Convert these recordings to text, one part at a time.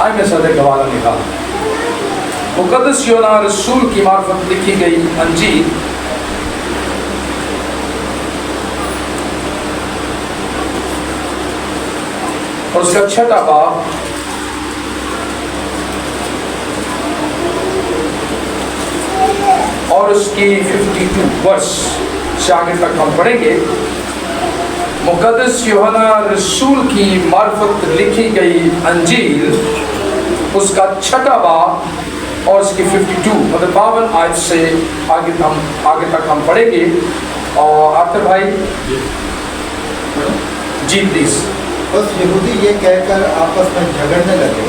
آئے میں صدر حوالہ نکالا مقدس یوحنا رسول کی معرفت لکھی گئی انجیل اور اس کا 6واں باب اور اس کی 52 ورس سے آگے تک ہم پڑھیں گے. مقدس یوحنا رسول کی معرفت لکھی گئی انجیل اس کا 6واں باب اور اس کی 52 مطلب 52 آیت سے آگے تک ہم پڑھیں گے. اور آخر بھائی جی پلیز. بس یہودی یہ کہہ کر آپس میں جھگڑنے لگے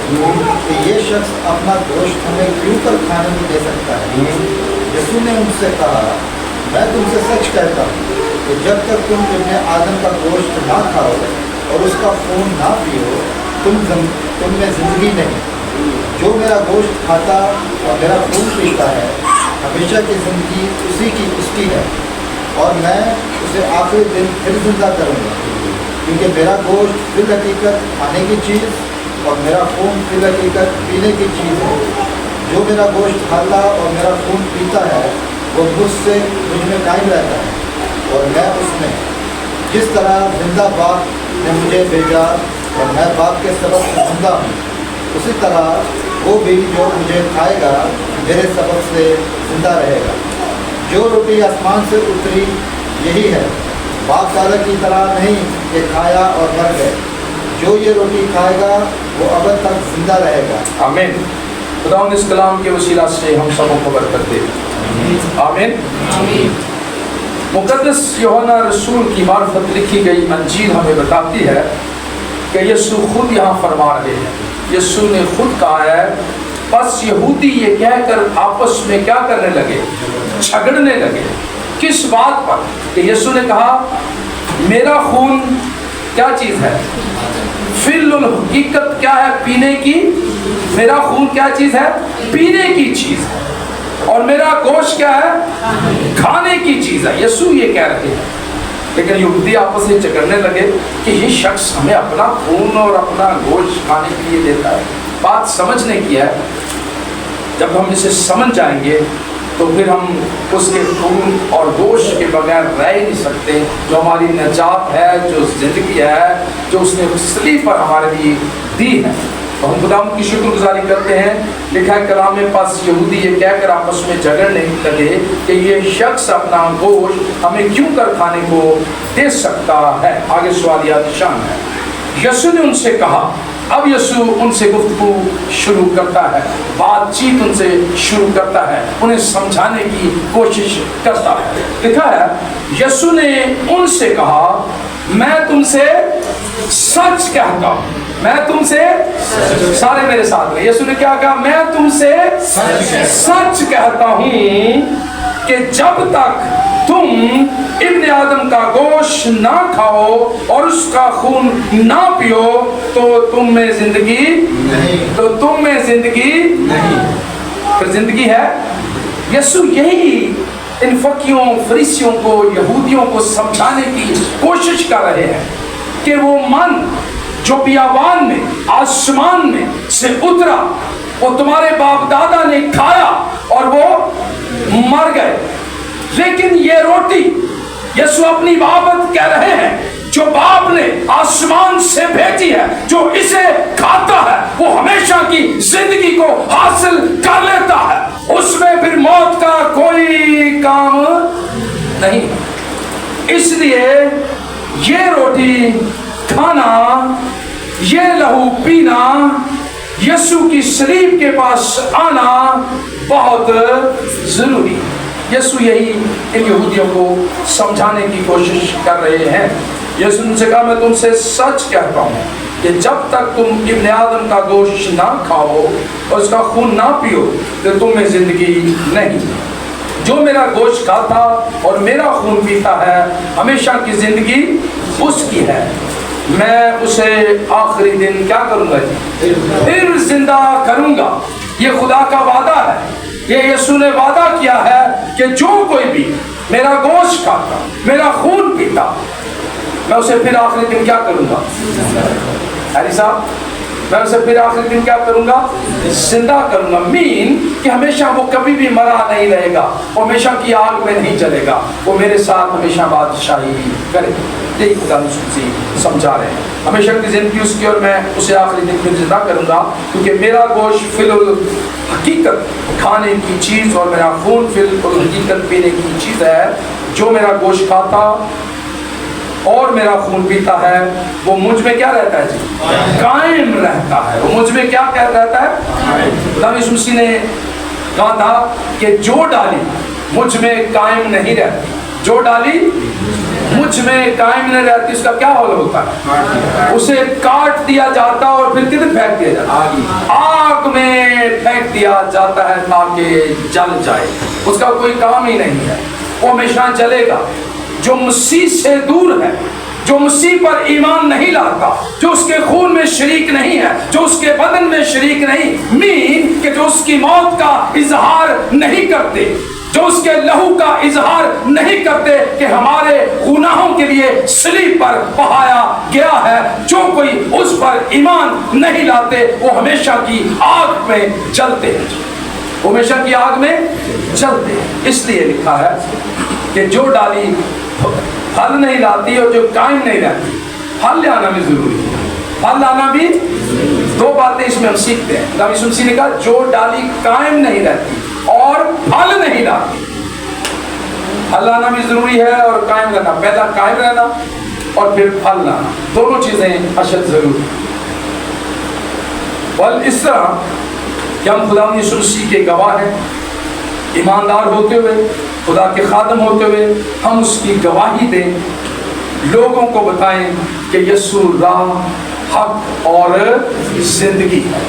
کہ یہ شخص اپنا گوشت ہمیں کیوں کر کھانے کو دے سکتا ہے. یسوع نے ان سے کہا میں تم سے سچ کہتا ہوں کہ جب تک تم ابن آدم کا گوشت نہ کھاؤ اور اس کا خون نہ پیو تم میں زندگی نہیں. جو میرا گوشت کھاتا اور میرا خون پیتا ہے ہمیشہ کی زندگی اسی کی پشتی ہے اور میں اسے آخری دن پھر زندہ کروں گا. کیونکہ میرا گوشت فی الحقیقت کھانے کی چیز اور میرا خون فی الحقیقت پینے کی چیز ہے. جو میرا گوشت کھاتا اور میرا خون پیتا ہے وہ مجھ میں قائم رہتا ہے اور میں اس میں. جس طرح زندہ باپ نے مجھے بھیجا اور میں باپ کے سبب سے زندہ ہوں اسی طرح وہ بھی جو مجھے کھائے گا میرے سبب سے زندہ رہے گا. جو روٹی آسمان سے اتری یہی ہے. باپ دادا کی طرح نہیں کہ کھایا اور مر گئے. جو یہ روٹی کھائے گا وہ ابد تک زندہ رہے گا. آمین. خداوند اس کلام کے وسیلہ سے ہم سب کو برکت دے. آمین. مقدس یوحنا رسول کی معرفت لکھی گئی انجیل ہمیں بتاتی ہے کہ یسوع خود یہاں فرما رہے ہیں. یسوع نے خود کہا ہے بس یہودی یہ کہہ کر آپس میں کیا کرنے لگے؟ جھگڑنے لگے. کس بات پر؟ کہ یسوع نے کہا میرا خون کیا چیز ہے؟ فی الحقیقت کیا ہے؟ پینے کی. میرا خون کیا چیز ہے؟ پینے کی چیز ہے. اور میرا گوشت کیا ہے؟ کھانے کی چیز ہے. یسوع یہ کہہ رہے ہیں. لیکن یہودی آپس میں جھگڑنے لگے کہ یہ شخص ہمیں اپنا خون اور اپنا گوشت کھانے کے لیے دیتا ہے. بات سمجھنے کی ہے. جب ہم اسے سمجھ جائیں گے تو پھر ہم اس کے خون اور گوشت کے بغیر رہ نہیں سکتے. جو ہماری نجات ہے, جو زندگی ہے, جو اس نے صلیب پر ہمارے لیے دی ہے, تو ہم خدا کی شکر گزاری کرتے ہیں. لکھا ہے کلام میں پاس یہودی یہ کہہ کر آپس میں جھگڑنے لگے کہ یہ شخص اپنا گوشت ہمیں کیوں کر کھانے کو دے سکتا ہے. آگے سوالیات نشان ہے. یسوع نے ان سے کہا. اب یسوع ان سے گفتگو شروع کرتا ہے, بات چیت ان سے شروع کرتا ہے, انہیں سمجھانے کی کوشش کرتا ہے. لکھا ہے یسوع نے ان سے کہا میں تم سے سچ کہتا ہوں. میں تم سے سارے میرے ساتھ میں. یسوع نے کیا کہا؟ میں تم سے سچ کہتا ہوں کہ جب تک تم ابن آدم کا گوشت نہ کھاؤ اور اس کا خون نہ پیو تو تم میں زندگی نہیں. پھر زندگی ہے. یسوع یہی ان فقیوں, فریسیوں کو, یہودیوں کو سمجھانے کی کوشش کر رہے ہیں کہ وہ من جو بیابان میں آسمان میں سے اترا وہ تمہارے باپ دادا نے کھایا اور وہ مر گئے. لیکن یہ روٹی یسوع اپنی بابت کہہ رہے ہیں جو باپ نے آسمان سے بھیجی ہے, جو اسے کھاتا ہے وہ ہمیشہ کی زندگی کو حاصل کر لیتا ہے. اس میں پھر موت کا کوئی کام نہیں. اس لیے یہ روٹی کھانا, یہ لہو پینا, یسوع کی صلیب کے پاس آنا بہت ضروری. یسوع یہی ان یہودیوں کو سمجھانے کی کوشش کر رہے ہیں. یسوع نے کہا میں تم سے سچ کہتا ہوں کہ جب تک تم ابن آدم کا گوشت نہ کھاؤ اور اس کا خون نہ پیو تو تم میں زندگی نہیں. جو میرا گوشت کھاتا اور میرا خون پیتا ہے ہمیشہ کی زندگی اس کی ہے. میں اسے آخری دن کیا کروں گا؟ پھر زندہ کروں گا. یہ خدا کا وعدہ ہے. یہ یسوع نے وعدہ کیا ہے کہ جو کوئی بھی میرا گوشت کھاتا, میرا خون پیتا, میں اسے پھر آخری دن کیا کروں گا. علی صاحب मैं उसे फिर आखिरी दिन क्या करूंगा, जिंदा करूंगा। मीन कि हमेशा वो कभी भी मरा नहीं रहेगा, वो हमेशा की आग में नहीं जलेगा, वो मेरे साथ हमेशा बादशाही करेगा। यही खुदा यीशु समझा रहे हैं, हमेशा की जिंदगी उसकी और मैं उसे आखिरी दिन में जिंदा करूंगा, क्योंकि मेरा गोश्त फिल हकीकत खाने की चीज़ और मेरा खून फिल हकीकत पीने की चीज़ है। जो मेरा गोश्त खाता और मेरा खून पीता है वो मुझ में क्या रहता है जी, कायम रहता है। वो मुझ में क्या रहता है। खुदा यीशु मसीह ने कहा था कि जो डाली मुझ में कायम नहीं रहती, जो डाली मुझ में कायम नहीं रहती, उसका क्या हल होता है, उसे काट दिया जाता और फिर किधर फेंक दिया जाता, आग में फेंक दिया जाता है ताकि जल जाए। उसका कोई काम ही नहीं है, वो हमेशा जलेगा। जो मसीह से दूर है, जो मसीह पर ईमान नहीं लाता, जो उसके खून में शरीक नहीं है, जो उसके बदन में शरीक नहीं, मीन कि जो उसकी मौत का इजहार नहीं करते, जो उसके लहू का इजहार नहीं करते कि हमारे गुनाहों के लिए सलीब पर बहाया गया है, जो कोई उस पर ईमान नहीं लाते वो हमेशा की आग में जलते हैं, हमेशा की आग में जलते हैं। इसलिए लिखा है कि जो डाली फल नहीं लाती और जो कायम नहीं रहती, फल लाना भी जरूरी है। फल लाना भी, दो बातें इसमें हम सीखते हैं। खुदा यीशु मसीह ने कहा जो डाली कायम नहीं रहती और फल नहीं लाती। फल लाना भी जरूरी है और कायम रहना, पहला कायम रहना और फिर फल लाना, दोनों चीजें अशद जरूरी है। और इस तरह कि हम खुदा यीशु मसीह के गवाह हैं, ईमानदार होते हुए, खुदा के खादम होते हुए हम उसकी गवाही दें, लोगों को बताएं कि यीशु राह, हक और जिंदगी है।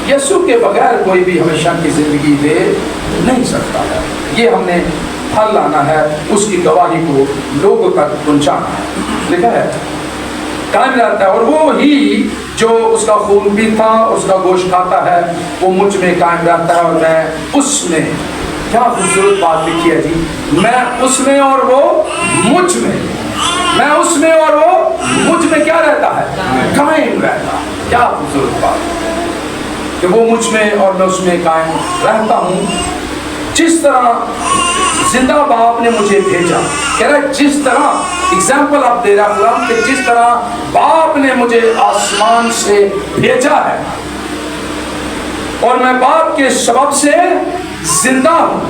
यीशु के बगैर कोई भी हमेशा की जिंदगी ले नहीं सकता है। ये हमने फल लाना है, उसकी गवाही को लोगों तक पहुंचाना है। लिखा है कायम रहता है और वो ही जो उसका खून पीता, उसका गोश्त खाता है, वो मुझ में कायम रहता है और मैं उसमें। क्या खूबसूरत बात लिखी है जी, मैं उसमें और वो मुझ में, मैं उसमें और वो मुझ में क्या रहता है, कायम रहता है। क्या खूबसूरत बात कि वो मुझ में और मैं उसमें कायम रहता हूँ। जिस तरह जिंदा बाप ने मुझे भेजा, कह रहा है जिस तरह एग्जाम्पल आप दे रहा हूँ कि जिस तरह बाप ने मुझे आसमान से भेजा है और मैं बाप के सबब से जिंदा हूँ,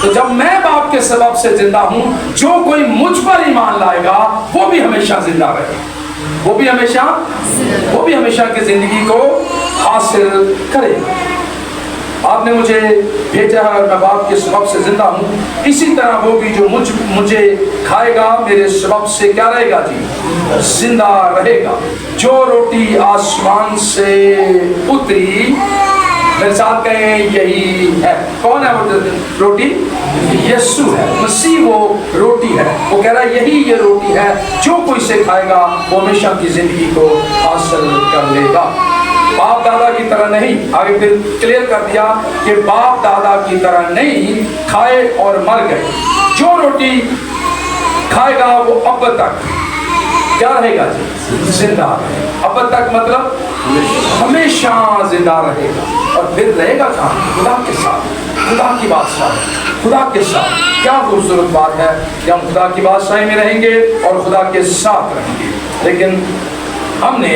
तो जब मैं बाप के सबब से जिंदा हूँ, जो कोई मुझ पर ईमान लाएगा वो भी हमेशा जिंदा रहेगा, वो भी हमेशा की जिंदगी को हासिल करेगा। आपने मुझे भेजा है और मैं बाप के सबब से जिंदा हूँ, इसी तरह वो भी जो मुझे खाएगा मेरे सबब से क्या रहेगा जी, जिंदा रहेगा। जो रोटी आसमान से उतरी, मेरे साथ कहें यही है। कौन है वो रोटी? यीशु है, मसीह वो रोटी है। वो कह रहा है यही ये रोटी है, जो कोई इसे खाएगा वो हमेशा की जिंदगी को हासिल कर लेगा। बाप दादा की तरह नहीं, आगे फिर क्लियर कर दिया कि बाप दादा की तरह नहीं, खाए और मर गए। जो रोटी खाएगा वो अब तक क्या रहेगा जी, जिंदा रहेगा। अब तक मतलब हमेशा जिंदा रहेगा। और फिर रहेगा कहाँ? खुदा के साथ, खुदा की बादशाह, खुदा के साथ। क्या खूबसूरत बात है कि हम खुदा की बादशाही में रहेंगे और खुदा के साथ रहेंगे। लेकिन हमने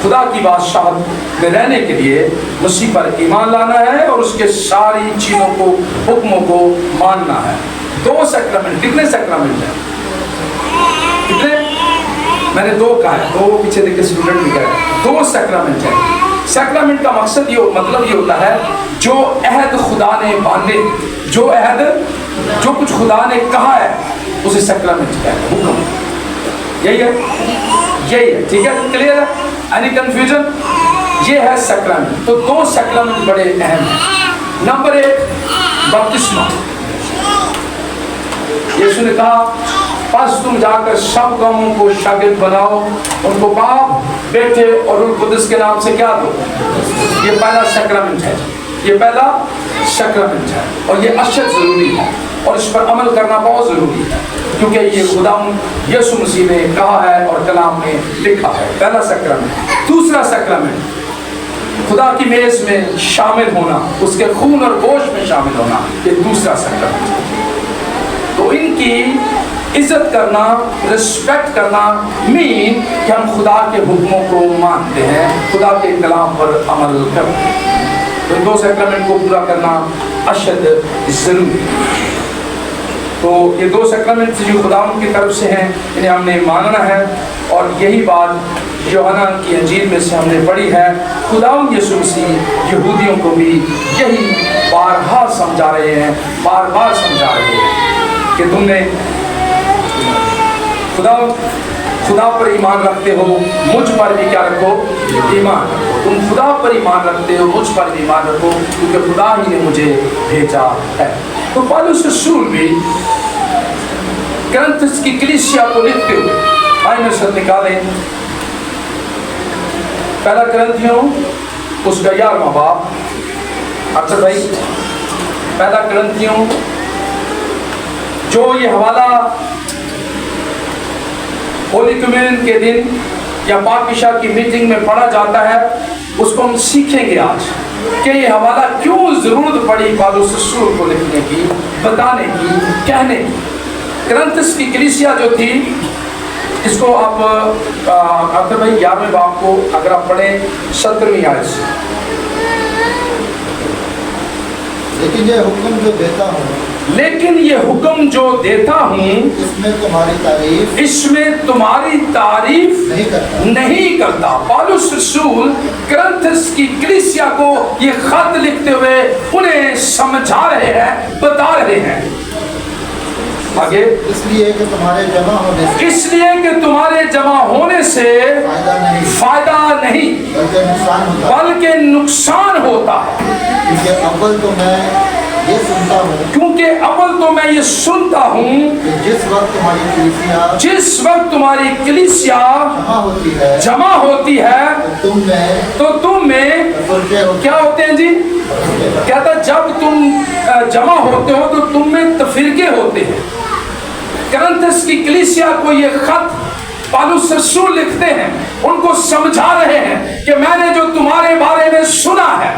खुदा की बादशाह में रहने के लिए मसीह पर ईमान लाना है और उसके सारी चीज़ों को, हुक्मों को मानना है। दो सैक्रामेंट, कितने सैक्रामेंट हैं? कितने? मैंने दो कहा है, दो पीछे देख के स्टूडेंट भी कहे, दो सैक्रामेंट है। सैक्रामेंट का मकसद ये मतलब ये होता है जो अहद खुदा ने बांधे, जो अहद, जो कुछ खुदा ने कहा है उसे सैक्रामेंट कहते हैं, हुक्म। यही है, यही है, ठीक है, क्लियर है? Any confusion? ये है सैक्रामेंट। तो दो सैक्रामेंट बड़े अहम हैं। नंबर एक, बपतिस्मा। यीशु ने कहा बस तुम जाकर सब कौमों को शागिर्द बनाओ, उनको बाप, बेटे और रूह कुदस के नाम से क्या दो। ये पहला सैक्रामेंट है, ये पहला सैक्रामेंट है और ये अशद जरूरी है और इस पर अमल करना बहुत जरूरी है। क्योंकि ये खुदा यीशु मसीह ने कहा है और कलाम में लिखा है। पहला सैक्रमेंट। दूसरा सैक्रमेंट खुदा की मेज में शामिल होना, उसके खून और गोश्त में शामिल होना, ये दूसरा सैक्रमेंट। तो इनकी इज्जत करना, रिस्पेक्ट करना मीन कि हम खुदा के हुक्मों को मानते हैं, खुदा के कलाम पर अमल करते हैं। तो दो सैक्रमेंट को पूरा करना अशद जरूरी है। तो ये दो सैक्रमेंट जो खुदा की तरफ से हैं, इन्हें हमने मानना है। और यही बात यूहन्ना की अंजील में से हमने पढ़ी है। खुदा यीशु मसीह यहूदियों को भी यही बारहा समझा रहे हैं, बार बार समझा रहे हैं कि तुमने खुदा पर ईमान रखते हो, मुझ पर भी क्या रखो, ईमान रखो। तुम खुदा पर ईमान रखते हो, मुझ पर भी ईमान रखो, क्योंकि खुदा ही ने मुझे भेजा है। तो पौलुस रसूल भी करंथस की कलीसिया को लिखते हुए, आइए शब्द निकालें, पहला करंथियों उसका 11वां बाब। अच्छा भाई, पहला करंथियों जो ये हवाला होली कम्युनियन के दिन या पाकशाह की मीटिंग में पढ़ा जाता है, उसको हम सीखेंगे आज कि ये हवाला क्यों जरूरत पड़ी पौलुस रसूल को लिखने की, बताने की, कहने की। करंथस की कलीसिया जो थी, इसको आप अब्दुल भाई 11वें बाब को अगर आप पढ़ें 17वीं आयत से। लेकिन ये हुक्म जो देता हूँ, लेकिन ये हुक्म जो देता हूँ, इसमें तुम्हारी तारीफ नहीं करता। पौलुस रसूल करंथस की कलीसिया को ये खत लिखते हुए उन्हें समझा रहे हैं, बता रहे हैं। आगे, इसलिए कि तुम्हारे जमा होने से फायदा नहीं बल्कि नुकसान होता है। क्योंकि अव्वल तो मैं ये सुनता हूँ जिस वक्त तुम्हारी कलीसिया जमा होती है तो तुम में क्या होते हैं जी? कहता जब तुम जमा होते हो तो तुम में तफरीके होते हैं। करंथस की कलीसिया को ये खत पौलुस रसूल लिखते हैं, उनको समझा रहे हैं कि मैंने जो तुम्हारे बारे में सुना है,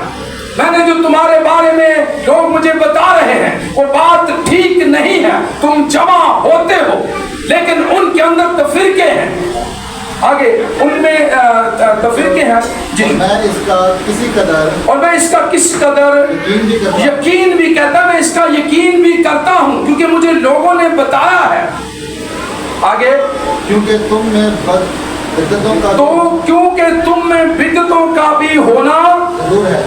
मैंने जो तुम्हारे बारे में लोग मुझे बता रहे हैं, वो बात ठीक नहीं है। तुम जमा होते हो लेकिन उनके अंदर तफरीके हैं। आगे, उनमें तफरीके हैं जी। मैं इसका किसी कदर यकीन भी करता, मैं इसका यकीन भी करता हूँ क्योंकि मुझे लोगों ने बताया है। आगे, क्योंकि तुम में बिदअतों का भी होना जरूर है।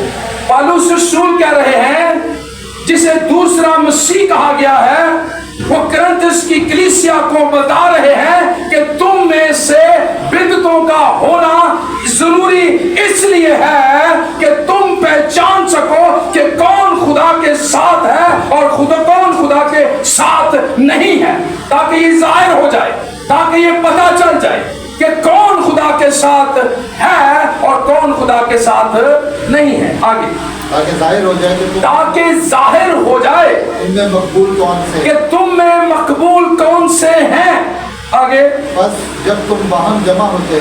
पौलुस रसूल कह रहे हैं, जिसे दूसरा मसीह कहा गया है, वो करंथस की कलीसिया को बता रहे हैं कि तुम में से बिदअतों का होना जरूरी इसलिए है कि तुम पहचान सको कि कौन खुदा के साथ है और कौन खुदा के साथ नहीं है, ताकि ये जाहिर हो जाए, ताकि ये पता चल जाए कि कौन खुदा के साथ है और कौन खुदा के साथ नहीं है। आगे, ताकि जाहिर हो जाए कि तुम में मकबूल कौन से हैं। आगे, बस जब तुम बाहम जमा होते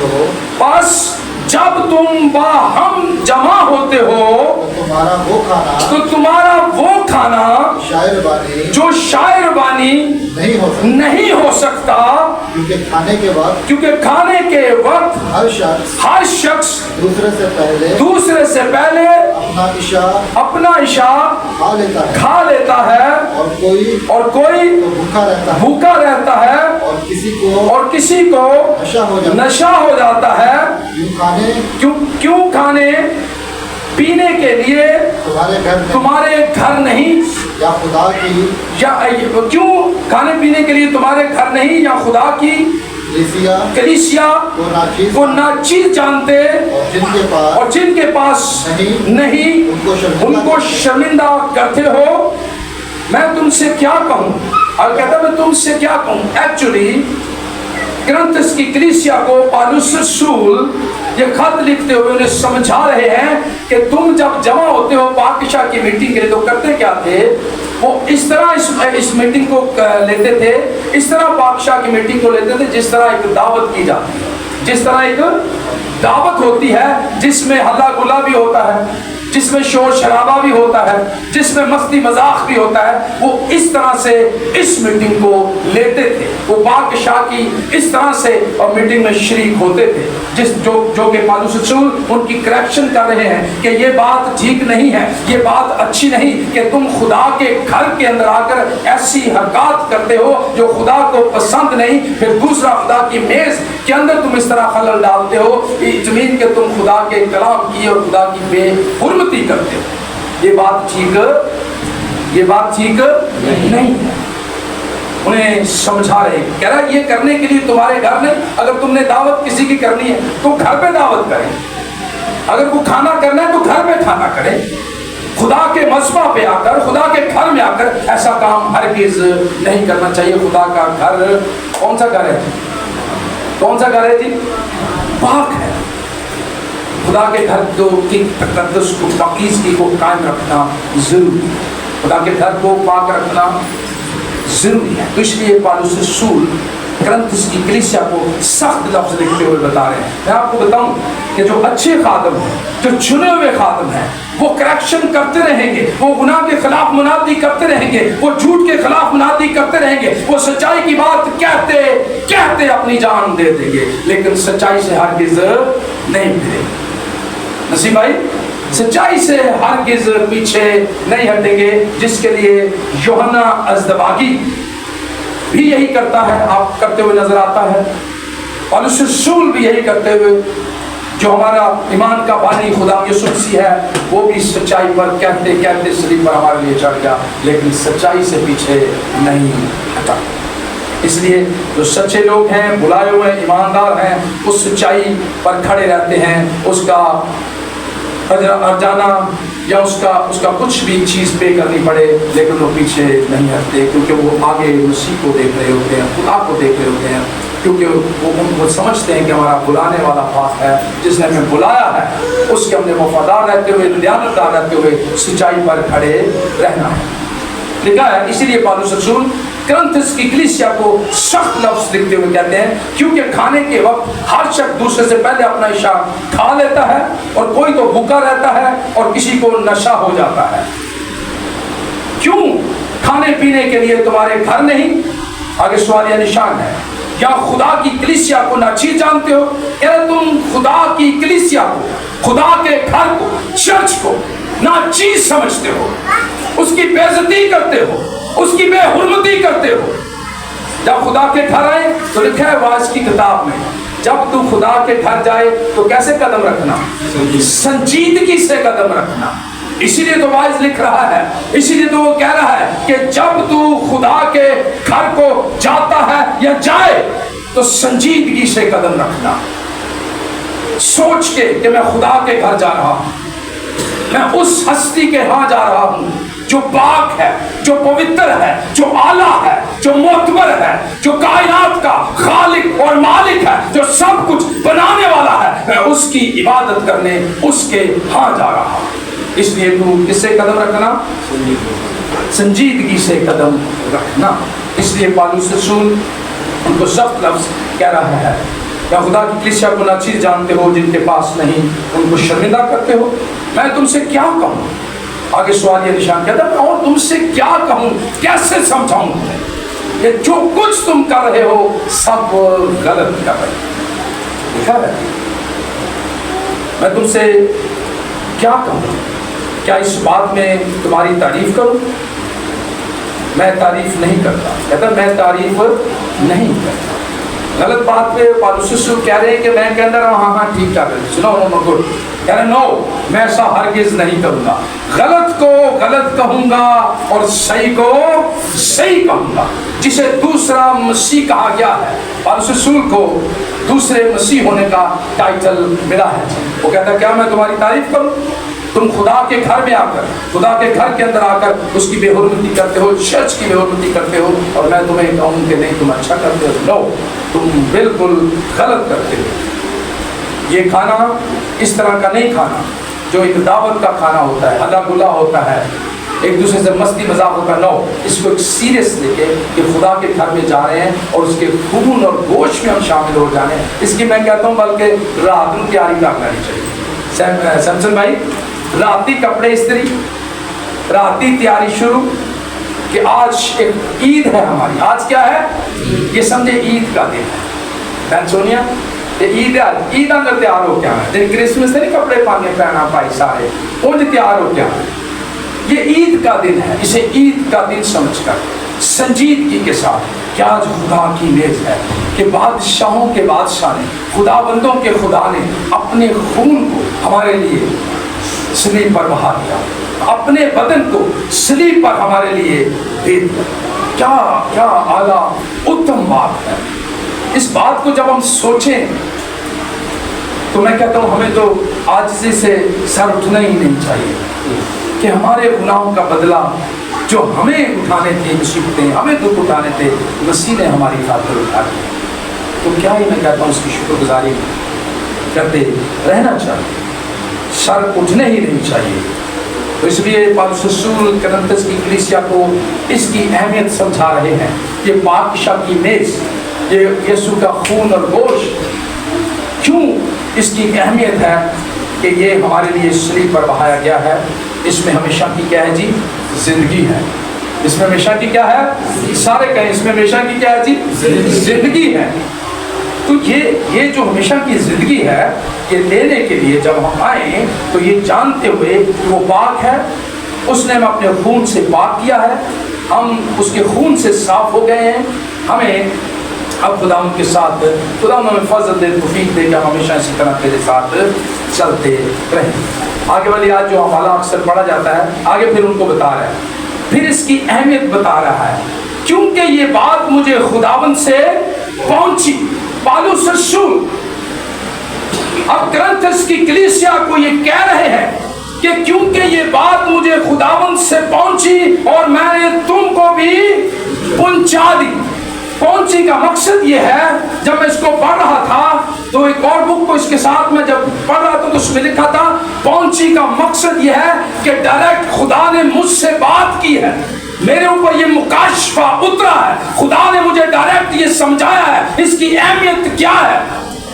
हो तो तुम्हारा वो खाना जो शायरबानी नहीं हो सकता, क्योंकि खाने के वक्त हर शख्स दूसरे से पहले अपना इशा खा लेता है और कोई भूखा रहता है और किसी को नशा हो जाता है। क्यों खाने पीने के लिए तुम्हारे घर नहीं या खुदा की, या क्यों खाने पीने के लिए तुम्हारे घर नहीं या खुदा की कलीसिया को नाचीज जानते और जिनके पास नहीं उनको शर्मिंदा करते हो। मैं तुमसे क्या कहूँ? और कहता मैं तुमसे क्या कहूँ? एक्चुअली करंथस की कलीसिया को पौलुस रसूल ये खत लिखते हुए उन्हें समझा रहे हैं कि तुम जब जमा होते हो पाकशाह की मीटिंग के लिए तो करते क्या थे? वो इस तरह इस मीटिंग को लेते थे, इस तरह बादशाह की मीटिंग को लेते थे जिस तरह एक दावत की जाती है, जिस तरह एक दावत होती है जिसमें हल्ला गुल्ला भी होता है, जिसमें शोर शराबा भी होता है, जिसमें मस्ती मजाक भी होता है। वो इस तरह से इस मीटिंग को लेते थे, वो बादशाह की इस तरह से और मीटिंग में शरीक होते थे, जो कि पौलुस रसूल उनकी करेक्शन कर रहे हैं कि ये बात ठीक नहीं है, ये बात अच्छी नहीं कि तुम खुदा के घर के अंदर आकर ऐसी हरकत करते हो जो खुदा को पसंद नहीं, फिर दूसरा खुदा की मेज के अंदर तुम इस तरह खलल डालते हो, जमीन के तुम खुदा के कलाम की और खुदा की बेहुरमती करते हो। ये बात ठीक नहीं है। उन्हें समझा रहे, कह रहा ये करने के लिए तुम्हारे घर नहीं, अगर तुमने दावत किसी की करनी है तो घर पे दावत करें, अगर वो खाना करना है तो घर पे खाना करें। खुदा के मस्बा पे आकर, खुदा के घर में आकर ऐसा काम हरगिज नहीं करना चाहिए। खुदा का घर कौन सा घर है? कौन सा घर है जी? पाक है। खुदा के घर की तकद्दुस को, पाकीज़गी को कायम रखना जरूरी है। खुदा के घर को पाक रखना जरूरी है। तो इसलिए पौलुस रसूल करंथुस की कलीसिया को सख्त लफ्ज़ लिखते हुए बता रहे हैं। मैं आपको बताऊं कि जो अच्छे खादम हैं, जो चुने हुए खादम हैं, वो करेक्शन करते रहेंगे, वो गुनाह के खिलाफ मुनादी करते रहेंगे, वो झूठ के खिलाफ मुनादी करते रहेंगे, वो सच्चाई की बात कहते कहते अपनी जान दे देंगे, लेकिन सच्चाई से हरगिज़ नहीं फिरेंगे। नसीम भाई, सच्चाई से हरगिज़ पीछे नहीं हटेंगे, जिसके लिए यूहन्ना अज़दबागी भी यही करता है, आप करते हुए नजर आता है। पौलुस रसूल भी यही करते हुए, जो हमारा ईमान का बानी खुदा यीशु मसीह है, वो भी सच्चाई पर कहते कहते सलीब पर हमारे लिए चढ़ गया, लेकिन सच्चाई से पीछे नहीं हटा। इसलिए जो सच्चे लोग हैं, बुलाए हुए ईमानदार हैं, उस सच्चाई पर खड़े रहते हैं, उसका अर्जाना या उसका कुछ भी चीज़ पे करनी पड़े, लेकिन वो पीछे नहीं हटते, क्योंकि वो आगे मसीह को देख रहे होते हैं, खुदा को देख रहे होते हैं, क्योंकि वो समझते हैं कि हमारा बुलाने वाला पास है, जिसने हमें बुलाया है, उसके हमने वफादार रहते हुए, दयानतदार रहते हुए सच्चाई पर खड़े रहना है। लिखा है, इसीलिए पौलुस रसूल करंथुस की कलीसिया को सख्त लफ्ज़ लिखते हुए कहते हैं, क्योंकि खाने के वक्त हर शख्स दूसरे से पहले अपना हिस्सा खा लेता है, और कोई तो भूखा रहता है और किसी को नशा हो जाता है। क्यों? खाने पीने के लिए तुम्हारे घर नहीं? आगे सवाल या निशान है। क्या खुदा की कलीसिया को नाचीज जानते हो? क्या तुम खुदा की कलीसिया को, खुदा के घर को, चर्च को नाचीज समझते हो, उसकी बेइज्जती करते हो, उसकी बेहुरमती करते हो? जब खुदा के घर आए तो लिखा है वाज की किताब में, जब तू खुदा के घर जाए तो कैसे कदम रखना? संजीदगी से कदम रखना। इसीलिए तो वाइज लिख रहा है, इसीलिए तो वो कह रहा है कि जब तू खुदा के घर को जाता है या जाए तो संजीदगी से कदम रखना, सोच के कि मैं खुदा के घर जा रहा हूं, मैं उस हस्ती के यहाँ जा रहा हूं जो पाक है, जो पवित्र है, जो आला है, जो मोतबर है, जो कायनात का खालिक और मालिक है, जो सब कुछ बनाने वाला है। मैं उसकी इबादत करने उसके यहाँ जा रहा हूं। इसलिए तू किससे कदम रखना? संजीदगी से कदम रखना। इसलिए पौलुस रसूल उनको सख्त लफ्ज़ कह रहा है, या खुदा की कलीसिया को नाचीज जानते हो, जिनके पास नहीं उनको शर्मिंदा करते हो। मैं तुमसे क्या कहूँ? आगे सवाल ये निशान कहता है, और तुमसे क्या कहूँ, कैसे समझाऊँ तुम्हें? ये जो कुछ तुम कर रहे हो सब गलत कर रहे हो। लिखा है, मैं तुमसे क्या कहूँ? क्या इस बात में तुम्हारी तारीफ करूँ? मैं तारीफ नहीं करता। कहता मैं तारीफ नहीं करता। गलत बात पे पौलुस रसूल कह रहे हैं कि मैं कहता रहा हाँ ठीक कर रहे, सुनो नो गुड, कह रहे नो, मैं ऐसा हरगिज नहीं करूँगा। गलत को गलत कहूँगा और सही को सही कहूँगा। जिसे दूसरा मसीह कहा गया है, पौलुस रसूल को दूसरे मसीह होने का टाइटल मिला है। वो कहता है क्या मैं तुम्हारी तारीफ करूँ? तुम खुदा के घर में आकर, खुदा के घर के अंदर आकर उसकी बेहुरमती करते हो, चर्च की बेहुरमती करते हो, और मैं तुम्हें कहूँ कि नहीं तुम अच्छा करते हो? नो, तुम बिल्कुल गलत करते हो। ये खाना इस तरह का नहीं खाना जो एक दावत का खाना होता है, हल्ला गुल्ला होता है, ایک دوسرے سے مستی مذاق ہوتا نو، اس کو ایک سیریس لے کے کہ خدا کے گھر میں جا رہے ہیں اور اس کے خون اور گوشت میں ہم شامل ہو جانے ہیں، اس کی میں کہتا ہوں بلکہ رات میں تیاری کر لینی چاہیے۔ سمسن بھائی، راتی کپڑے استری، راتی تیاری شروع کہ آج ایک عید ہے ہماری، آج کیا ہے یہ سمجھے عید کا دن ہے۔ بہن سونیا یہ عید ہے، عید اندر تیار ہو کیا ہے، جن کرسمس سے نہیں کپڑے پانے پہنا پائی سارے انج تیار ہو کیا ہے، یہ عید کا دن ہے، اسے عید کا دن سمجھ کر سنجیدگی کے ساتھ کیا آج خدا کی میز ہے کہ بادشاہوں کے بادشاہ نے، خدا بندوں کے خدا نے اپنے خون کو ہمارے لیے صلیب پر بہا دیا، اپنے بدن کو صلیب پر ہمارے لیے دے دیا۔ کیا کیا اعلیٰ اتم بات ہے۔ اس بات کو جب ہم سوچیں تو میں کہتا ہوں ہمیں تو عاجزی سے سر اٹھنا ہی نہیں چاہیے کہ ہمارے گناہوں کا بدلہ جو ہمیں اٹھانے تھے، مصیبتیں ہمیں دکھ اٹھانے تھے، مسیح نے ہماری خاطر اٹھا دی۔ تو کیا ہی میں کہتا ہوں اس کی شکر گزاری کرتے رہنا چاہیے، سر اٹھنے ہی نہیں چاہیے۔ تو اس لیے پالوس رسول کرنتس کی کلیسیا کو اس کی اہمیت سمجھا رہے ہیں۔ یہ بادشاہ کی میز، یہ یسوع کا خون اور گوشت کیوں اس کی اہمیت ہے کہ یہ ہمارے لیے صلیب پر بہایا گیا ہے، اس میں ہمیشہ کی کیا ہے جی زندگی ہے، اس میں ہمیشہ کی کیا ہے، سارے کہیں اس میں ہمیشہ کی کیا ہے جی زندگی ہے۔ تو یہ جو ہمیشہ کی زندگی ہے یہ لینے کے لیے جب ہم آئیں تو یہ جانتے ہوئے کہ وہ پاک ہے، اس نے ہم اپنے خون سے پاک کیا ہے، ہم اس کے خون سے صاف ہو گئے ہیں، ہمیں اب خدا ان کے ساتھ خدا ہمیں فضل دے، توفیق دے کہ ہم ہمیشہ اسی طرح تیرے ساتھ چلتے رہیں۔ آگے والی آج جو حوالہ اکثر پڑھا جاتا ہے آگے پھر ان کو بتا رہا ہے، پھر اس کی اہمیت بتا رہا ہے، کیونکہ یہ بات مجھے خداوند سے پہنچی۔ پالوس رسول اب کرنتھس کی کلیسیا کو یہ کہہ رہے ہیں کہ کیونکہ یہ بات مجھے خداوند سے پہنچی اور میں نے تم کو بھی پہنچا دی۔ پہنچی کا مقصد یہ ہے، جب میں اس کو پڑھ رہا تھا تو ایک اور بک کو اس کے ساتھ میں جب پڑھ رہا تھا تو اس میں لکھا تھا پہنچی کا مقصد یہ ہے کہ ڈائریکٹ خدا نے مجھ سے بات کی ہے، میرے اوپر یہ مکاشفہ اترا ہے، خدا نے مجھے ڈائریکٹ یہ سمجھایا ہے، اس کی اہمیت کیا ہے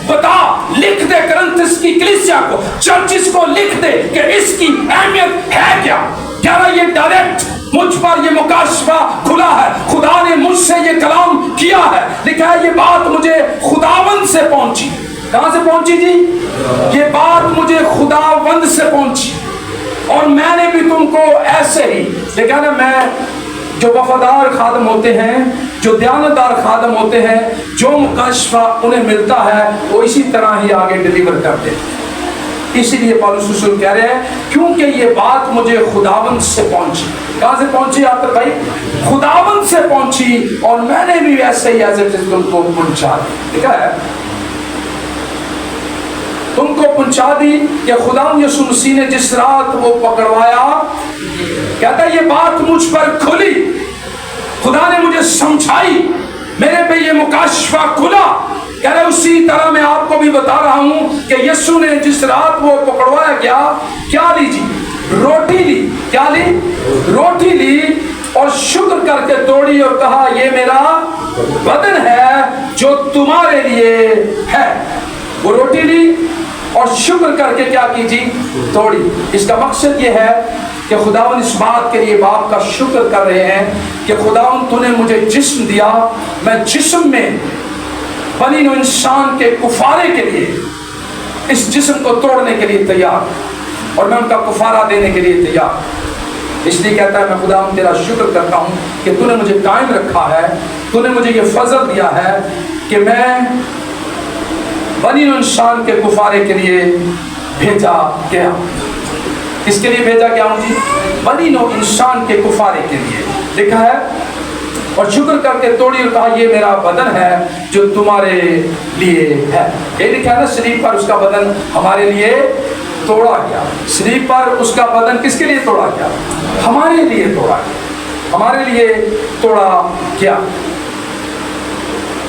بتا، لکھ دے کرنتھس کی کلیسیا کو، چرچز کو لکھ دے کہ اس کی اہمیت ہے کیا۔ کہہ رہا یہ ڈائریکٹ مجھ پر یہ مکاشفہ کھلا ہے، خدا نے مجھ سے یہ کلام کیا ہے، لکھا ہے یہ بات مجھے خداوند سے پہنچی۔ کہاں سے پہنچی جی؟ یہ بات مجھے خداوند سے پہنچی اور میں نے بھی تم کو ایسے ہی، لیکن میں جو وفادار خادم ہوتے ہیں، جو دیانتدار خادم ہوتے ہیں، جو مکاشفہ انہیں ملتا ہے وہ اسی طرح ہی آگے ڈیلیور کرتے ہیں۔ اسی لیے پالوس رسول کہہ رہے ہیں کیونکہ یہ بات مجھے خداوند سے پہنچی۔ کہاں سے پہنچی آپ تک بھائی؟ خداوند سے پہنچی اور میں نے بھی ایسے ہی ایسے تم کو پہنچا دی۔ ٹھیک ہے، تم کو پہنچا دی کہ خداوند یسوع مسیح نے جس رات وہ پکڑوایا، کہتا ہے یہ بات مجھ پر کھلی، خدا نے مجھے سمجھائی، میرے پہ یہ مکاشفہ کھلا۔ کہہ رہے اسی طرح میں آپ کو بھی بتا رہا ہوں کہ یسوع نے جس رات وہ پکڑوایا گیا، کیا لی جی؟ روٹی لی۔ کیا لی؟ روٹی لی اور شکر کر کے توڑی اور کہا یہ میرا بدن ہے جو تمہارے لیے ہے۔ وہ روٹی لی اور شکر کر کے کیا کی جی؟ توڑی۔ اس کا مقصد یہ ہے کہ خداوند اس بات کے لیے باپ کا شکر کر رہے ہیں کہ خداوند تو نے مجھے جسم دیا، میں جسم میں بنی نوع انسان کے کفارے کے لیے اس جسم کو توڑنے کے لیے تیار اور میں ان کا کفارہ دینے کے لیے تیار۔ اس لیے کہتا ہے میں خداوند تیرا شکر کرتا ہوں کہ تو نے مجھے قائم رکھا ہے، تو نے مجھے یہ فضل دیا ہے کہ میں بنی نوع انسان کے کفارے کے لیے بھیجا گیا۔ کس کے لیے بھیجا گیا ہوں جی؟ بنی نوع انسان کے کفارے کے لیے لکھا ہے، اور شکر کر کے توڑی اور کہا یہ میرا بدن ہے جو تمہارے لیے ہے۔ یہ لکھا ہے نا صلیب پر اس کا بدن ہمارے لیے توڑا گیا۔ صلیب پر اس کا بدن کس کے لیے توڑا گیا؟ ہمارے لیے توڑا گیا، ہمارے لیے توڑا گیا۔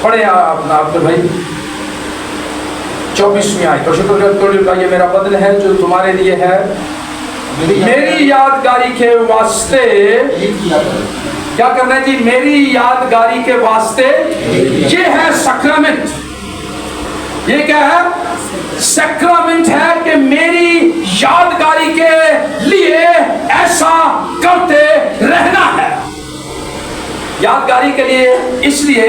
پڑھے آپ کے بھائی 24ویں آیت، اور شکر کر کے توڑی اور کہا یہ میرا بدن ہے جو تمہارے لیے ہے، मेरी यादगारी के वास्ते ये किया करो। क्या करना है जी? मेरी यादगारी के वास्ते। ये है सैक्रामेंट। ये क्या है? सैक्रामेंट है कि मेरी यादगारी के लिए ऐसा करते रहना है। यादगारी के लिए इसलिए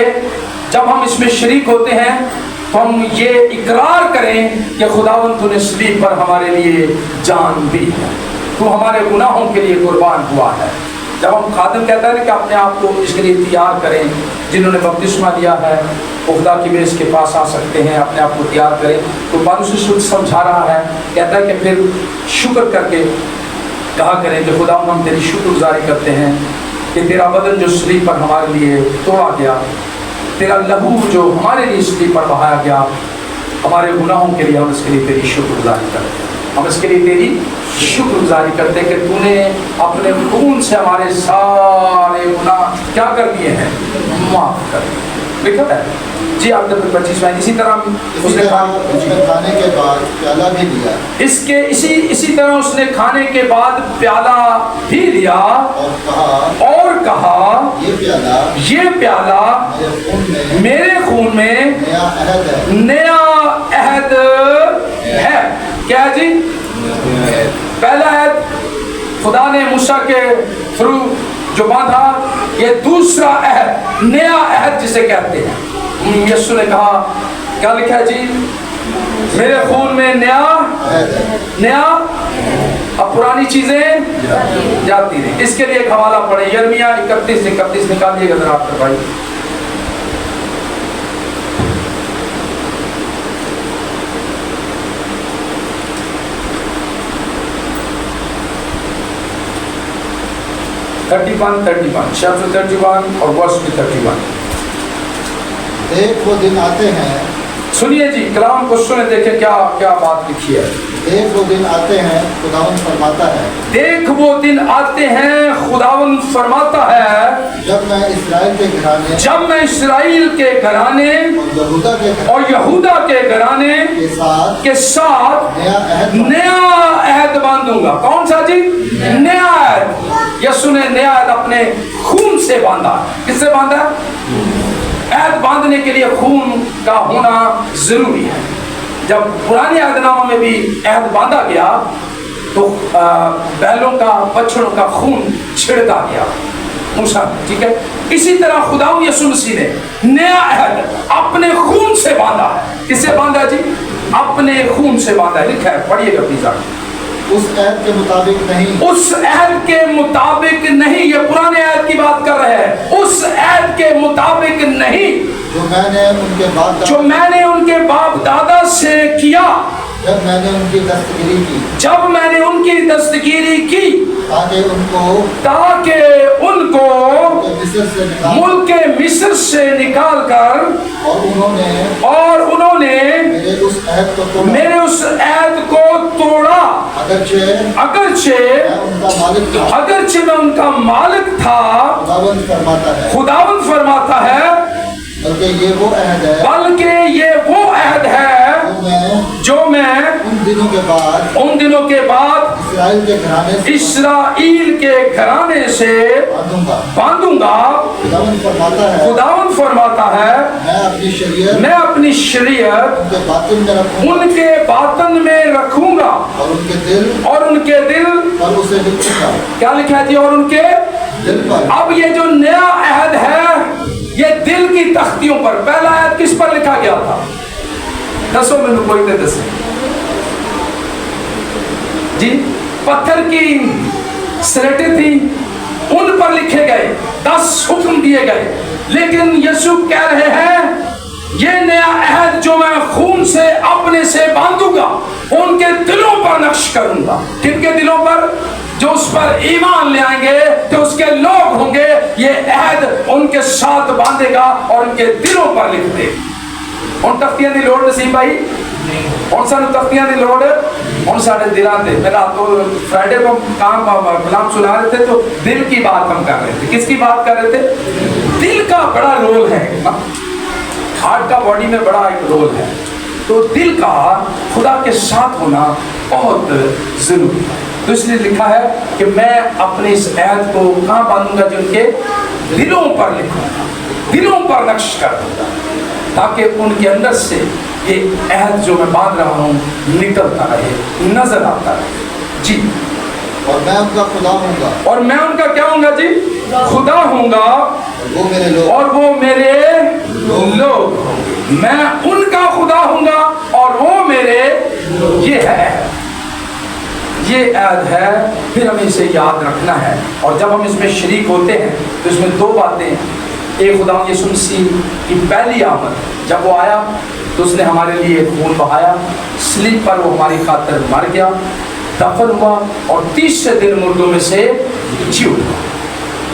जब हम इसमें शरीक होते हैं तो हम ये इकरार करें कि खुदावंद तूने सलीब पर हमारे लिए जान दी है, तू हमारे गुनाहों के लिए कुर्बान हुआ है। जब हम खादिम कहता है कि अपने आप को इसके लिए तैयार करें, जिन्होंने बपतिस्मा लिया है वो खुदा की मेज के पास आ सकते हैं, अपने आप को तैयार करें। तो पौलुस शुद्ध समझा रहा है, कहता है कि फिर शुक्र करके कहा करें कि खुदा हम तेरी शुक्रगुजारी करते हैं कि तेरा बदन जो सलीब पर हमारे लिए तोड़ा गया, तेरा लहू जो हमारे लिए सलीब पर बहाया गया, हमारे गुनाहों के लिए हम इसके लिए तेरी शुक्रगुजारी करते हैं। हम इसके लिए तेरी शुक्रगुजारी करते हैं कि तूने अपने खून से हमारे सारे गुनाह क्या कर दिए हैं? माफ कर दिए। लिखा है जी आप 25वां। इसी तरह उसने खाने के बाद प्याला भी लिया, इसी तरह उसने खाने के बाद प्याला भी लिया और कहा ये प्याला मेरे खून में नया अहद है। क्या है जी? पहला अहद खुदा ने मूसा के थ्रू जो बांधा, ये दूसरा अहद, नया अहद जिसे कहते हैं। यीशु ने कहा, क्या लिखा है जी? मेरे खून में नया। अब पुरानी चीजें जाती रही। इसके लिए एक हवाला पढ़े, यिर्मयाह 31 निकालिएगा जरा आपके भाई। chapter 31 और verse 31। देख वो दिन आते हैं, सुनिए जी, कलाम को सुने, देखे क्या क्या बात लिखी है। देख वो दिन आते हैं, खुदावंद फरमाता है। देख वो दिन आते हैं, खुदावंद फरमाता है, जब मैं इस्राएल के घराने और यहूदा के घराने के साथ नया अहद बांधूंगा। कौन सा जी? नया अहद। यीशु ने नया अहद अपने खून से बांधा। किससे बांधा? अहद बांधने के लिए खून का होना जरूरी है। जब पुराने अहदनामा में भी अहद बांधा गया तो बैलों का, बछड़ों का खून छिड़का गया मूसा, ठीक है। इसी तरह खुदा यीशु मसीह ने नया अहद अपने खून से बांधा है। किससे बांधा जी? अपने खून से बांधा है। लिखा है, पढ़िएगा प्लीज। उस अहद के मुताबिक नहीं, उस अहद के मुताबिक नहीं। ये पुराने अहद की बात कर रहे हैं। उस अहद के मुताबिक नहीं जो मैंने उनके बाप दादा से किया, जब मैंने उनकी दस्तगिरी की ताकि उनको मुल्क मिस्र से निकाल कर और उन्होंने मेरे उस अहद को तोड़ा, अगरचे मैं उनका मालिक था। खुदावंद फरमाता है बल्कि ये वो अहद है जो मैं उन दिनों के बाद इस्राएल के घराने से बांधूंगा। खुदावंद फरमाता है मैं अपनी शरीयत उनके बातन में रखूंगा और उनके दिल पर उसे लिखूंगा। क्या लिखा है जी? और उनके दिल पर। अब ये जो नया अहद है ये दिल की तख्तियों पर। पहला अहद किस पर लिखा गया था? दसों में कोई दस जी, पत्थर की स्लेटें थी, उन पर लिखे गए 10 हुक्म दिए गए। लेकिन यीशु कह रहे हैं ये नया अहद जो मैं खून से अपने से बांधूंगा उनके दिलों पर नक्श करूंगा। किनके दिलों पर? जो उस पर ईमान ले आएंगे तो उसके लोग होंगे। ये अहद उनके साथ बांधेगा और उनके दिलों पर लिख दे। उन तख्तियां दी लोड़ नसीम भाई, कौन सा तख्तियां दी लोड़? उन साढ़े दिला दे। मेरा तो फ्राइडे को काम कलाम सुना रहे थे तो दिल की बात हम कर रहे थे। किसकी बात कर रहे थे? दिल का बड़ा रोल है, हार्ट का बॉडी में बड़ा एक रोल है। तो दिल का खुदा के साथ होना बहुत जरूरी है। तो इसलिए लिखा है कि मैं अपने इस ऐद को कहाँ बांधूंगा, जिनके दिलों पर लिखूंगा, दिलों पर नक्श कर दूंगा, ताकि उनके अंदर से ये ऐद जो मैं बांध रहा हूँ निकलता रहे, नजर आता रहे जी। और मैं उनका खुदा हूँगा, और मैं उनका क्या हूँगा जी, खुदा हूँगा, वो मेरे लोग, और वो मेरे लोग होंगे। मैं उनका खुदा हूँगा और वो मेरे, ये है, ये ऐद है। फिर हमें इसे याद रखना है, और जब हम इसमें शरीक होते हैं तो इसमें दो बातें हैं। एक, खुदा यीशु मसीह की पहली आमद, जब वो आया तो उसने हमारे लिए खून बहाया, सलीब पर वो हमारी खातिर मर गया, दफन हुआ, और तीसरे दिन मुर्दों में से जी उठा।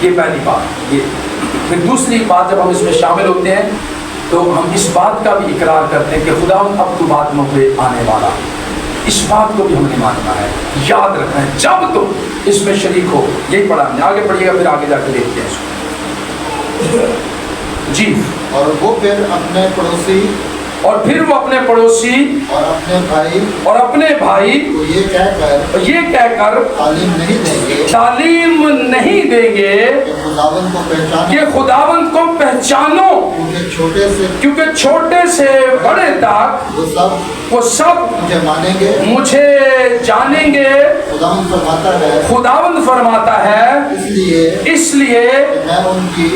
ये पहली बात। ये फिर दूसरी बात, जब हम इसमें शामिल होते हैं तो हम इस बात का भी इकरार करते हैं कि खुदा अब तो बाद में हुए आने वाला। इस बात को भी हमने मानना है, याद रखना है जब तो इसमें शरीक हो। यही पढ़ा हमने, आगे पढ़िएगा, फिर आगे जाकर देखते हैं जी। और वो फिर अपने पड़ोसी, और फिर वो अपने पड़ोसी और अपने भाई को ये कहकर तालीम नहीं देंगे कि खुदावंद को पहचानो, क्योंकि छोटे से बड़े तक वो सब मुझे जानेंगे। खुदावंद फरमाता है इसलिए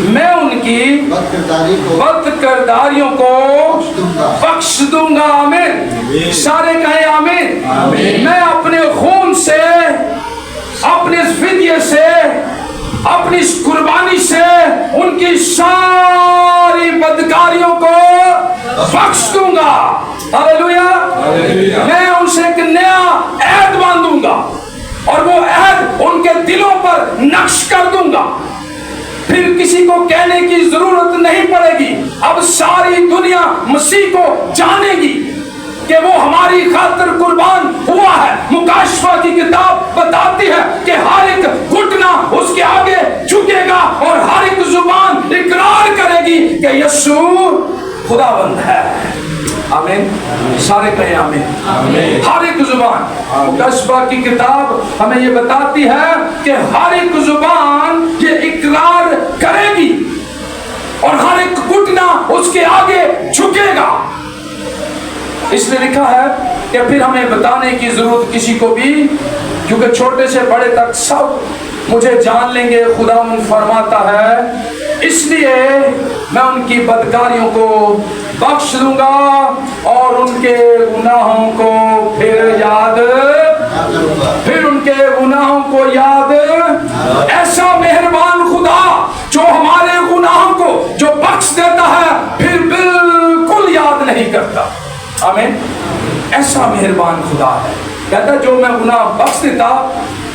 मैं उनकी बद किरदारियों को बख्श दूंगा। आमीन, सारे कहें आमीन। मैं अपने खून से, अपने फिदये से, अपनी इस कुर्बानी से उनकी सारी बदकारियों को बख्श दूंगा। हालेलुया। मैं उनसे एक नया ऐद बांधूंगा और वो ऐद उनके दिलों पर नक्श कर दूंगा। फिर किसी को कहने की जरूरत नहीं पड़ेगी। अब सारी दुनिया मसीह को जानेगी कि वो हमारी खातिर कुर्बान हुआ है। मुकाशफा की किताब बताती है कि हर एक घुटना उसके आगे झुकेगा और हर एक जुबान इकरार करेगी कि यीशु खुदावंद है। आमीन, सारे कहें आमीन। हर एक जुबान, मुकाशफा की किताब हमें ये बताती है कि हर एक जुबान ये इकरार करेगी और हर एक घुटना उसके आगे झुकेगा। इसलिए लिखा है कि फिर हमें बताने की जरूरत किसी को भी, क्योंकि छोटे से बड़े तक सब मुझे जान लेंगे। खुदा फरमाता है इसलिए मैं उनकी बदकारियों को बख्श दूंगा और उनके गुनाहों को फिर उनके गुनाहों को याद। ऐसा मेहरबान खुदा जो हमारे गुनाहों को जो बख्श देता है फिर बिल्कुल याद नहीं करता। आमीन। ऐसा मेहरबान खुदा है, कहता जो मैं गुनाह बख्श देता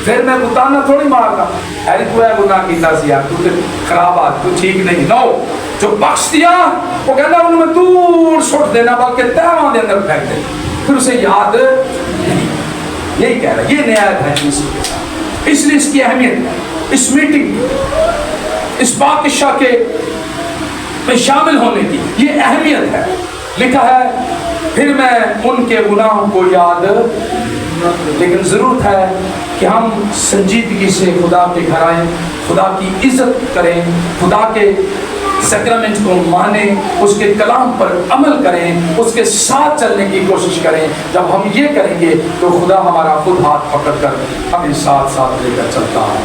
फिर मैं गुताना थोड़ी मारता। अरे तू है गुनाह कीता सी यार, तू खराब आ, तू ठीक नहीं। नो, जो बख्श दिया वो कहता उनमें दूर सुट देना, बल्कि तहवां दे अंदर फेंक दे, फिर उसे याद नहीं। यही कह रहा है, ये नया है इसलिए इसकी अहमियत, इस मीटिंग, इस बादशाह के में शामिल होने की ये अहमियत है। लिखा है फिर मैं उनके गुनाहों को याद। लेकिन जरूरत है कि हम संजीदगी से खुदा के घर आए, खुदा की इज्जत करें, खुदा के सैक्रामेंट को माने, उसके कलाम पर अमल करें, उसके साथ चलने की कोशिश करें। जब हम ये करेंगे तो खुदा हमारा खुद हाथ पकड़कर हमें साथ साथ लेकर चलता है।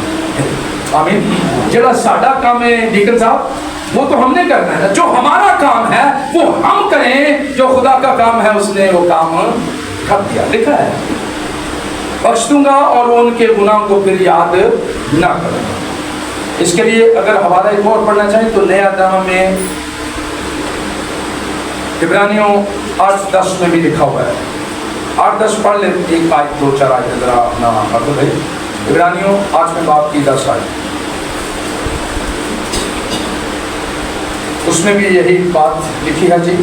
आमीन। जरा साडा काम है डीकन साहब, वो तो हमने करना है ना। जो हमारा काम है वो हम करें, जो खुदा का काम है उसने वो काम कर दिया। लिखा है बख्श दूंगा और उनके गुनाह को फिर याद ना करूंगा। इसके लिए अगर हवाला एक और पढ़ना चाहें तो नया नामा में इब्रानियों 8:10 में भी लिखा हुआ है। 8:10 पढ़ ले, एक आयत 2-4 आयत जरा अपना पढ़ो भाई। इब्रानियों 8 बाब की 10 आयत, उसमें भी यही बात लिखी है जी।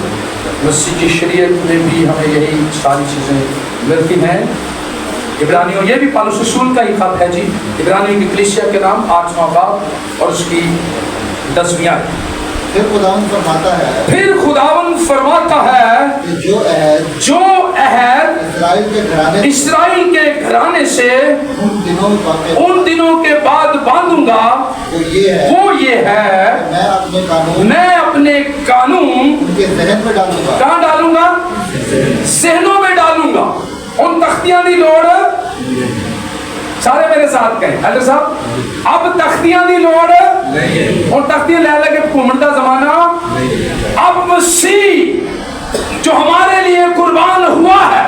मसीह की शरीयत में भी हमें यही सारी चीज़ें मिलती हैं। इब्रानियों, ये भी पौलुस रसूल का ही खत है जी। इब्रानियों की कलीसिया के नाम 8वां बाब और उसकी 10वीं आयत। फिर खुदावंद फरमाता है फिर खुदावंद फरमाता है कि जो अहद इस्राएल के घराने से उन दिनों के बाद बांधूंगा वो ये है मैं अपने कानून उनके जहन में डालूंगा। कहाँ डालूंगा? ज़हनों में डालूंगा। उन तख्तियां दी लोड़, सारे मेरे साथ कहें अल्लाह साहब, अब तख्तियां दी लोड़ उन तख्तियां ले लगे घूमता जमाना। अब मसीह जो हमारे लिए कुर्बान हुआ है,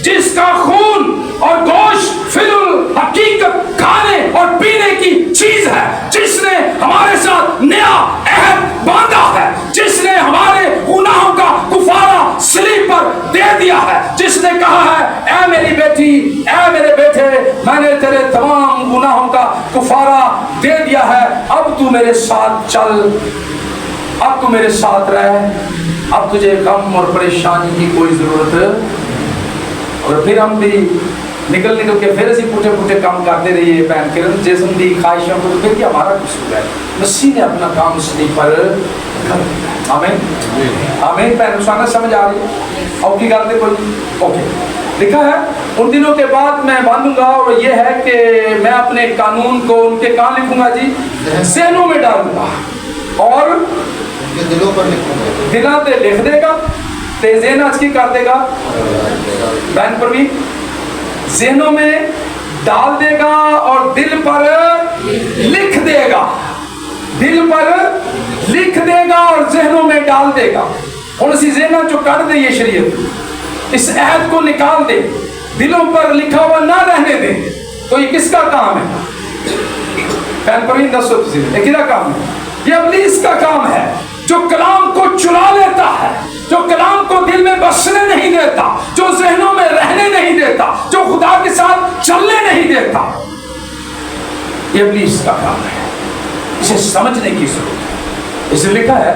जिसका खून और गोश्त फिल हकीकत खाने और पीने की चीज है, जिसने हमारे साथ नया अहद बांधा है, जिसने हमारे गुनाहों का कुफारा सलीब पर दे दिया है, जिसने कहा है ऐ मेरी बेटी, ऐ मेरे बेटे, मैंने तेरे तमाम गुनाहों का कुफारा दे दिया है, अब तू मेरे साथ चल, अब तू मेरे साथ रह, अब तुझे गम और परेशानी की कोई जरूरत। और फिर हम भी निकल के फिर असी पुठे पुठे काम करते रहिए भैन किरण जिसम दी ख्वाहिशों को, फिर क्या हमारा कसूर है? मसीह ने अपना काम सलीब पर कर दिया। आमीन आमीन। भैन साना समझ आ रही है? और की गल कोई ओके लिखा है उन दिनों के बाद मैं बांधूंगा, और ये है कि मैं अपने कानून को उनके कहाँ लिखूंगा जी? ज़हनों में डालूंगा और दिलों पर लिखूंगा। दिलों पे लिख देगा, तेज़ेन आज की कर देगा बैन पर भी, ज़हनों में डाल देगा और दिल पर लिख देगा, दिल पर लिख देगा और ज़हनों में डाल देगा। और इसी ज़हना जो कर दे ये शरीयत, इस अहद को निकाल दे, दिलों पर लिखा हुआ ना रहने दे, तो ये किसका काम है? बैन पर भी दसो किसका काम है? ये इब्लीस का काम है, जो कलाम को चुरा लेता है, जो कलाम को दिल में बसने नहीं देता, जो ज़हनों में रहने नहीं देता, जो खुदा के साथ चलने नहीं देता, ये इब्लीस का काम है। इसे समझने की जरूरत है। इसे लिखा है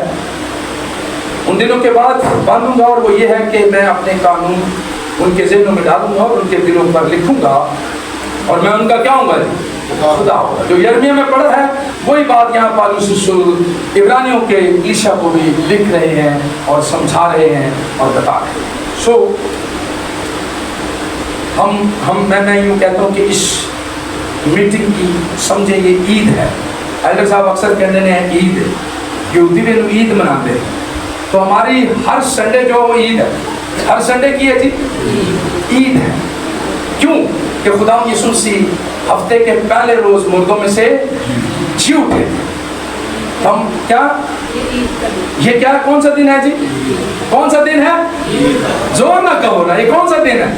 उन दिनों के बाद बांधूंगा, और वो ये है कि मैं अपने कानून उनके ज़हनों में डालूंगा और उनके दिलों पर लिखूंगा, और मैं उनका क्या होगा? खुदा होगा। जो यिर्मयाह में पढ़ा है वही बात यहाँ पौलुस रसूल इब्रानियों के ईशा को भी लिख रहे हैं और समझा रहे हैं और बता रहे हैं। सो मैं यूँ कहता हूँ कि इस मीटिंग की समझे ये ईद है। एल्डर साहब अक्सर कहते हैं ईद, यहूदी भी ईद मनाते हैं, तो हमारी हर संडे जो वो ईद है, हर संडे की है जी ईद है। क्यों? कि खुदा यीशु मसीह हफ्ते के पहले रोज मुर्दों में से जी उठे। हम क्या ये क्या कौन सा दिन है जी? कौन सा दिन है? जोर ना कहो ना, ये कौन सा दिन है?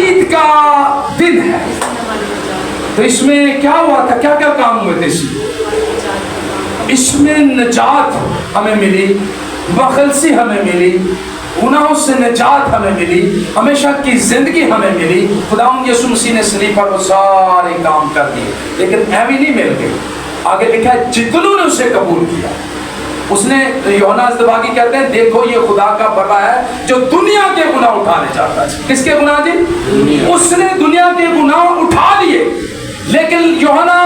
ईद का दिन है। तो इसमें क्या हुआ था? क्या क्या काम हुए थे? इसमें निजात हमें मिली, बखलसी हमें मिली, गुनाहों से निजात हमें मिली, हमेशा की जिंदगी हमें मिली। खुदावंद यीशु मसीह ने सलीब पर वो सारे काम कर दिए, लेकिन ऐवी नहीं मिल गई। आगे लिखा है जितनों ने उसे कबूल किया, उसने, यूहन्ना अज़दबागी कहते हैं देखो ये खुदा का बड़ा है जो दुनिया के गुनाह उठाने जाता है। किसके गुनाह जी? उसने दुनिया के गुनाह उठा लिए। लेकिन यूहन्ना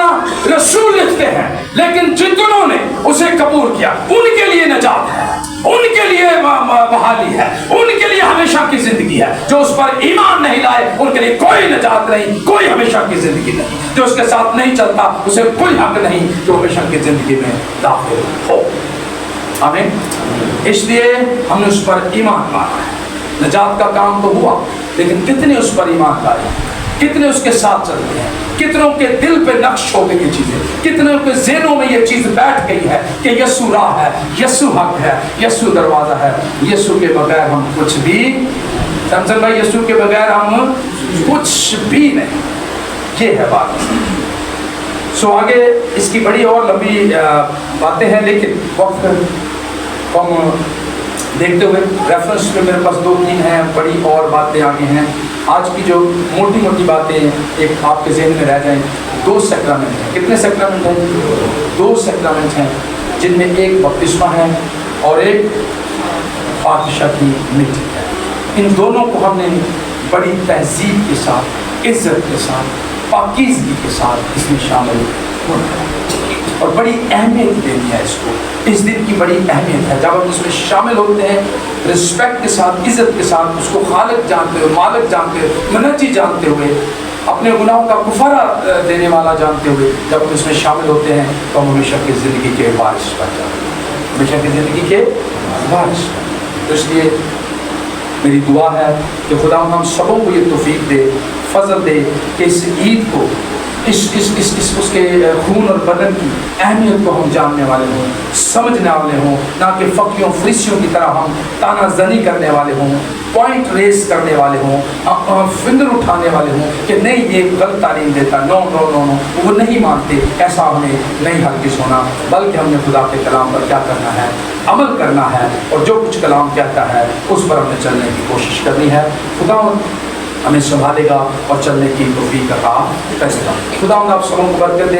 रसूल लिखते हैं लेकिन जितनों ने उसे कबूल किया उनके लिए निजात है, उनके लिए बहाली है, उनके लिए हमेशा की जिंदगी है। जो उस पर ईमान नहीं लाए उनके लिए कोई निजात नहीं, कोई हमेशा की जिंदगी नहीं। जो उसके साथ नहीं चलता उसे कोई हक नहीं जो हमेशा की जिंदगी में दाखिल हो। आमीन। इसलिए हमने उस पर ईमान लाया है। निजात का काम तो हुआ, लेकिन कितने उस पर ईमान लाए, कितने उसके साथ चलते हैं, कितनों के दिल पे नक्श हो गई ये चीजें, कितनों के ज़हनों में ये चीज बैठ गई है कि यीशु राह है, यीशु हक है, यीशु दरवाजा है, यीशु के बगैर हम कुछ भी, समझन भाई, यीशु के बगैर हम कुछ भी नहीं। ये है बात। सो आगे इसकी बड़ी और लंबी बातें हैं, लेकिन वक्त हम देखते हुए रेफरेंस में मेरे पास 2-3 हैं, बड़ी और बातें आगे हैं। आज की जो मोटी मोटी बातें एक आपके जहन में रह जाएं। 2 सैक्रामेंट हैं। कितने सैक्रामेंट हैं? 2 सैक्रामेंट हैं, जिनमें एक बपतिस्मा है और एक पातशाही की मीटिंग है। इन दोनों को हमने बड़ी तहजीब के साथ, इज्जत के साथ, पाकीज़गी के साथ इसमें शामिल اور بڑی اہمیت دینی ہے اس کو. اس دن کی بڑی اہمیت ہے جب ہم اس میں شامل ہوتے ہیں رسپیکٹ کے ساتھ, عزت کے ساتھ, اس کو خالق جانتے ہوئے, مالک جانتے ہوئے, منجی جانتے ہوئے, اپنے گناہوں کا کفارہ دینے والا جانتے ہوئے جب ہم اس میں شامل ہوتے ہیں تو ہم ہمیشہ کی زندگی کے وارث بن جاتے ہیں, ہمیشہ کی زندگی کے وارث. تو اس لیے میری دعا ہے کہ خدا ہم سبوں کو یہ توفیق دے, فضل دے کہ اس عید کو اس کے خون اور بدن کی اہمیت کو ہم جاننے والے ہوں, سمجھنے والے ہوں, نہ کہ فقیوں فریسیوں کی طرح ہم تانا زنی کرنے والے ہوں, پوائنٹ ریس کرنے والے ہوں, فنگر اٹھانے والے ہوں کہ نہیں یہ غلط تعلیم دیتا, نو نو نو نو, وہ نہیں مانتے. ایسا ہمیں نہیں ہرگز ہونا, بلکہ ہم نے خدا کے کلام پر کیا کرنا ہے, عمل کرنا ہے, اور جو کچھ کلام کہتا ہے اس پر ہمیں چلنے کی کوشش کرنی ہے. خدا ہمیں سنبھالے گا اور چلنے کی توفیق عطا کرے گا. خدا آپ سبوں کو برکت دے.